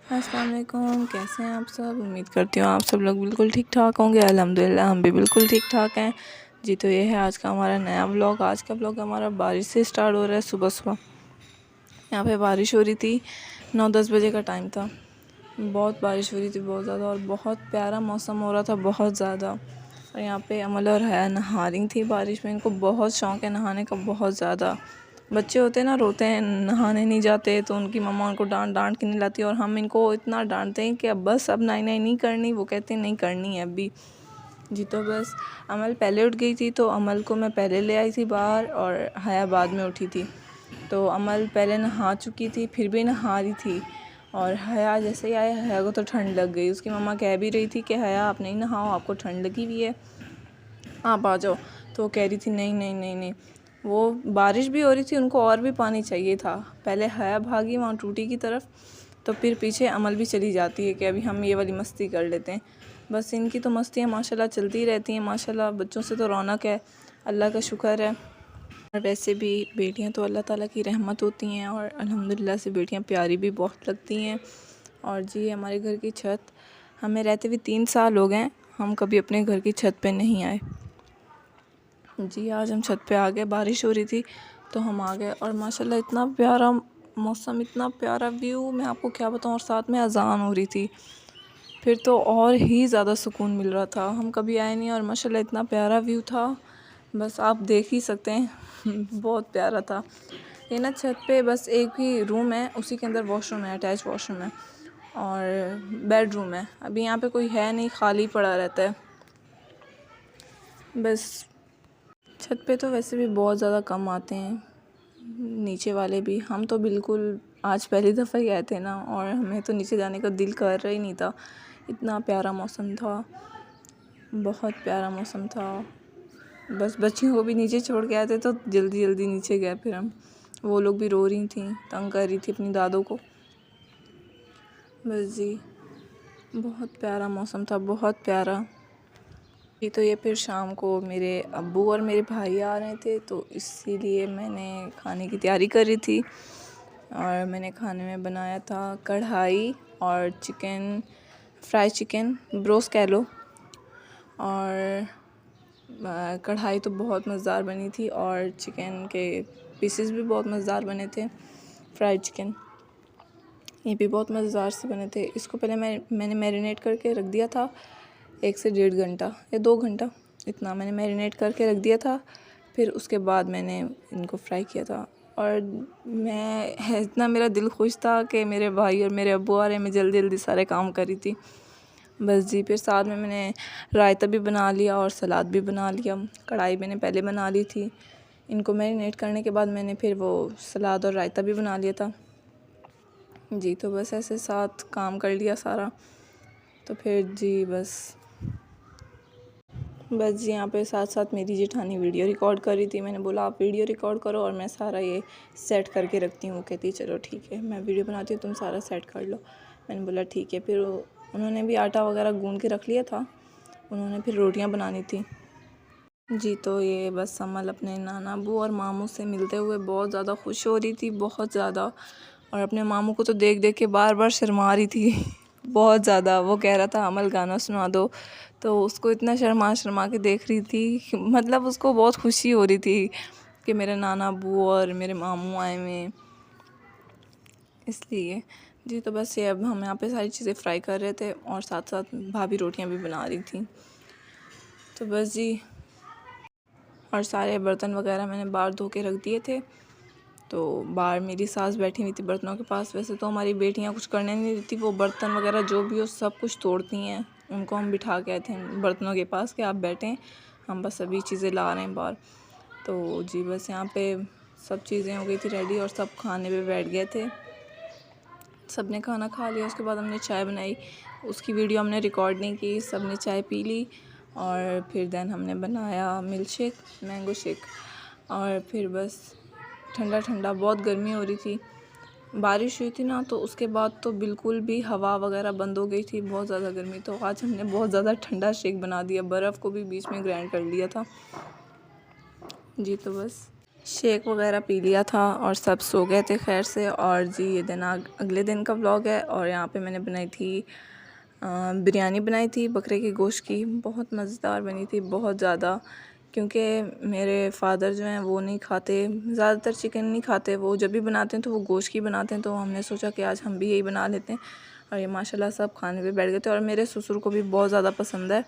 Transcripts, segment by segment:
अस्सलाम वालेकुम, कैसे हैं आप सब। उम्मीद करती हूँ आप सब लोग बिल्कुल ठीक ठाक होंगे। अल्हम्दुलिल्लाह हम भी बिल्कुल ठीक ठाक हैं जी। तो ये है आज का हमारा नया व्लॉग। आज का व्लॉग हमारा बारिश से स्टार्ट हो रहा है। सुबह सुबह यहाँ पे बारिश हो रही थी, 9-10 बजे का टाइम था। बहुत बारिश हो रही थी, बहुत ज़्यादा, और बहुत प्यारा मौसम हो रहा था, बहुत ज़्यादा। और यहाँ पे अमल और हया नहा रही थी बारिश में। इनको बहुत शौक़ है नहाने का, बहुत ज़्यादा। बच्चे होते हैं ना, रोते हैं, नहाने नहीं जाते, तो उनकी मम्मा उनको डांट के नहीं लाती, और हम इनको इतना डांटते हैं कि अब बस, अब नाई नहीं करनी। वो कहते हैं नहीं करनी है अभी जी। तो बस अमल पहले उठ गई थी, तो अमल को मैं पहले ले आई थी बाहर, और हया बाद में उठी थी। तो अमल पहले नहा चुकी थी, फिर भी नहा रही थी, और हया जैसे ही आया, हया को तो ठंड लग गई। उसकी मम्मा कह भी रही थी कि हया आप नहीं नहाओ, आपको ठंड लगी हुई है, आप आ जाओ। तो वो कह रही थी नहीं नहीं नहीं नहीं। वो बारिश भी हो रही थी, उनको और भी पानी चाहिए था। पहले हया भागी वहाँ टूटी की तरफ, तो फिर पीछे अमल भी चली जाती है कि अभी हम ये वाली मस्ती कर लेते हैं। बस इनकी तो मस्तियाँ माशाल्लाह चलती रहती हैं। माशाल्लाह बच्चों से तो रौनक है, अल्लाह का शुक्र है। और वैसे भी बेटियां तो अल्लाह ताला की रहमत होती हैं, और अल्हम्दुलिल्लाह से बेटियां प्यारी भी बहुत लगती हैं। और जी हमारे घर की छत, हमें रहते हुए 3 साल हो गए, हम कभी अपने घर की छत पे नहीं आए जी। आज हम छत पे आ गए, बारिश हो रही थी तो हम आ गए, और माशाल्लाह इतना प्यारा मौसम, इतना प्यारा व्यू, मैं आपको क्या बताऊँ। और साथ में अजान हो रही थी, फिर तो और ही ज़्यादा सुकून मिल रहा था। हम कभी आए नहीं, और माशाल्लाह इतना प्यारा व्यू था, बस आप देख ही सकते हैं बहुत प्यारा था। ये ना छत पे बस एक ही रूम है, उसी के अंदर वॉशरूम है, अटैच वॉशरूम है, और बेडरूम है। अभी यहाँ पे कोई है नहीं, खाली पड़ा रहता है बस। छत पे तो वैसे भी बहुत ज़्यादा कम आते हैं, नीचे वाले भी। हम तो बिल्कुल आज पहली दफ़ा ही आए थे ना, और हमें तो नीचे जाने का दिल कर रहा ही नहीं था। इतना प्यारा मौसम था, बहुत प्यारा मौसम था। बस बच्चियों को भी नीचे छोड़ के आए थे, तो जल्दी जल्दी नीचे गए फिर हम। वो लोग भी रो रही थी, तंग कर रही थी अपनी दादों को। बस जी बहुत प्यारा मौसम था, बहुत प्यारा जी। तो ये फिर शाम को मेरे अब्बू और मेरे भाई आ रहे थे, तो इसीलिए मैंने खाने की तैयारी कर रही थी। और मैंने खाने में बनाया था कढ़ाई और चिकन, फ्राई चिकन, ब्रोस्ट कह लो। और कढ़ाई तो बहुत मज़ेदार बनी थी, और चिकन के पीसेस भी बहुत मज़ेदार बने थे। फ्राइड चिकन ये भी बहुत मज़ेदार से बने थे। इसको पहले मैंने मैरिनेट करके रख दिया था 1 से 1.5 घंटा या 2 घंटा, इतना मैंने मैरिनेट करके रख दिया था। फिर उसके बाद मैंने इनको फ्राई किया था, और मैं इतना मेरा दिल खुश था कि मेरे भाई और मेरे अब्बू आ रहे, मैं जल्दी जल्दी सारे काम करी थी बस जी। फिर साथ में मैंने रायता भी बना लिया और सलाद भी बना लिया। कढ़ाई मैंने पहले बना ली थी, इनको मैरिनेट करने के बाद मैंने फिर वो सलाद और रायता भी बना लिया था जी। तो बस ऐसे साथ काम कर लिया सारा। तो फिर जी बस जी यहाँ पे साथ साथ मेरी जेठानी वीडियो रिकॉर्ड कर रही थी। मैंने बोला आप वीडियो रिकॉर्ड करो और मैं सारा ये सेट करके रखती हूँ। कहती चलो ठीक है, मैं वीडियो बनाती हूँ, तुम सारा सेट कर लो। मैंने बोला ठीक है। फिर उन्होंने भी आटा वगैरह गूंद के रख लिया था, उन्होंने फिर रोटियाँ बनानी थी जी। तो ये बस अमल अपने नाना अबू और मामू से मिलते हुए बहुत ज़्यादा खुश हो रही थी, बहुत ज़्यादा। और अपने मामू को तो देख देख के बार बार शर्मा रही थी बहुत ज़्यादा। वो कह रहा था अमल गाना सुना दो, तो उसको इतना शर्मा शर्मा के देख रही थी, मतलब उसको बहुत खुशी हो रही थी कि मेरे नाना अबू और मेरे मामू आए हुए, इसलिए जी। तो बस ये अब हम यहाँ पे सारी चीज़ें फ्राई कर रहे थे, और साथ साथ भाभी रोटियाँ भी बना रही थी। तो बस जी, और सारे बर्तन वगैरह मैंने बाहर धो के रख दिए थे। तो बाहर मेरी सास बैठी हुई थी बर्तनों के पास। वैसे तो हमारी बेटियां कुछ करने नहीं देती, वो बर्तन वगैरह जो भी हो सब कुछ तोड़ती हैं। उनको हम बिठा के आए थे बर्तनों के पास कि आप बैठें, हम बस अभी चीज़ें ला रहे हैं बाहर। तो जी बस यहाँ पे सब चीज़ें हो गई थी रेडी, और सब खाने पे बैठ गए थे। सब ने खाना खा लिया, उसके बाद हमने चाय बनाई, उसकी वीडियो हमने रिकॉर्ड नहीं की। सब ने चाय पी ली, और फिर देन हमने बनाया मिल्क शेक, मैंगो शेक। और फिर बस ठंडा ठंडा, बहुत गर्मी हो रही थी, बारिश हुई थी ना, तो उसके बाद तो बिल्कुल भी हवा वगैरह बंद हो गई थी, बहुत ज़्यादा गर्मी। तो आज हमने बहुत ज़्यादा ठंडा शेक बना दिया, बर्फ़ को भी बीच में ग्राइंड कर लिया था जी। तो बस शेक वगैरह पी लिया था और सब सो गए थे खैर से। और जी ये दिन अगले दिन का व्लॉग है। और यहाँ पे मैंने बनाई थी बिरयानी बनाई थी बकरे के गोश्त की। बहुत मज़ेदार बनी थी, बहुत ज़्यादा, क्योंकि मेरे फादर जो हैं वो नहीं खाते, ज़्यादातर चिकन नहीं खाते। वो जब भी बनाते हैं तो वो गोश्त की बनाते हैं, तो हमने सोचा कि आज हम भी यही बना लेते हैं। और ये माशाल्लाह सब खाने पे बैठ गए थे। और मेरे ससुर को भी बहुत ज़्यादा पसंद है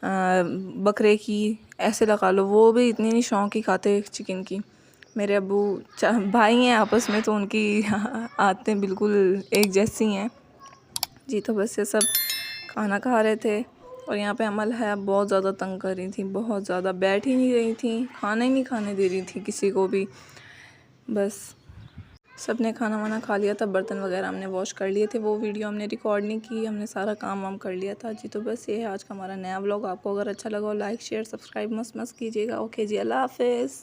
बकरे की, ऐसे लगा लो। वो भी इतनी नहीं शौक ही खाते चिकन की। मेरे अब्बू भाई हैं आपस में, तो उनकी आदतें बिल्कुल एक जैसी हैं जी। तो बस ये सब खाना खा रहे थे। और यहाँ पे अमल है बहुत ज़्यादा तंग कर रही थी, बहुत ज़्यादा, बैठ ही नहीं रही थी, खाना ही नहीं खाने दे रही थी किसी को भी। बस सब ने खाना वाना खा लिया था, बर्तन वगैरह हमने वॉश कर लिए थे। वो वीडियो हमने रिकॉर्ड नहीं की, हमने सारा काम वाम कर लिया था जी। तो बस ये है आज का हमारा नया व्लॉग। आपको अगर अच्छा लगा हो लाइक शेयर सब्सक्राइब मस्त कीजिएगा। ओके जी, अल्लाह हाफिज़।